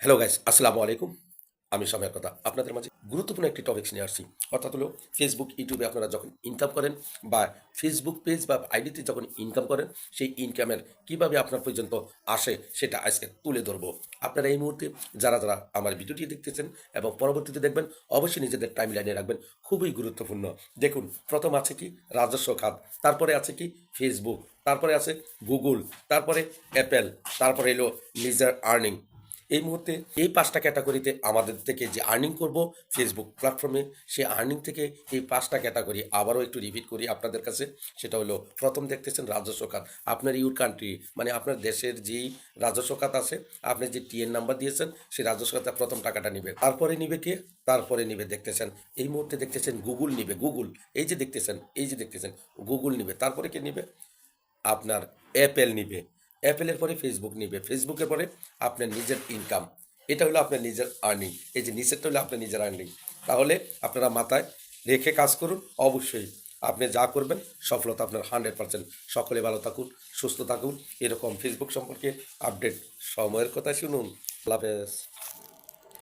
Hello guys, আসসালামু আলাইকুম। আমি সময়ের কথা আপনাদের মাঝে গুরুত্বপূর্ণ একটি টপিকস নিয়ে আসছি। অর্থাৎ হলো ফেসবুক, ইউটিউবে আপনারা যখন ইনকাম করেন বা ফেসবুক পেজ বা আইডিতে যখন ইনকাম করেন, সেই ইনকামের কিভাবে আপনার পর্যন্ত আসে সেটা আজকে তুলে ধরবো। আপনারা এই মুহূর্তে যারা আমার ভিডিওটি দেখতেছেন এবং পরবর্তীতে দেখবেন, অবশ্যই নিজেদের টাইমলাইনে রাখবেন। খুবই গুরুত্বপূর্ণ। দেখুন, প্রথম আছে কি রাজস্ব খাত, তারপরে আছে কি ফেসবুক, তারপরে আছে গুগল, তারপরে অ্যাপেল, তারপরে এলো নিজের আর্নিং। এই মুহূর্তে এই ৫টা ক্যাটাগরিতে আমাদের থেকে যে আর্নিং করব ফেসবুক প্ল্যাটফর্মে, সেই আর্নিং থেকে এই ৫টা ক্যাটাগরি আবারও একটু রিপিট করি আপনাদের কাছে। সেটা হলো, প্রথম দেখতেছেন রাজস্ব খাত। আপনার ইউর কান্ট্রি মানে আপনার দেশের যেই রাজস্ব খাত আছে, আপনি যে টিএন নাম্বার দিয়েছেন সেই রাজস্ব খাতে প্রথম টাকাটা নিবে। তারপরে নিবে কে? তারপরে নিবে দেখতেছেন এই মুহূর্তে দেখতেছেন গুগল নিবে। গুগল, এই যে দেখতেছেন গুগল নিবে। তারপরে কে নিবে? আপনার অ্যাপেল নিবে। অ্যাপেলের পরে ফেসবুক নিবে। ফেসবুকের পরে আপনার নিজের ইনকাম। এটা হলো আপনার নিজের আর্নিং। এই যে নিচেরটা হলো আপনার নিজের আর্নিং। তাহলে আপনারা মাথায় রেখে কাজ করুন। অবশ্যই আপনি যা করবেন সফলতা আপনার 100%। সকলে ভালো থাকুন, সুস্থ থাকুন। এরকম ফেসবুক সম্পর্কে আপডেট সময়ের কথা শুনুন। আল্লাহ হাফেজ।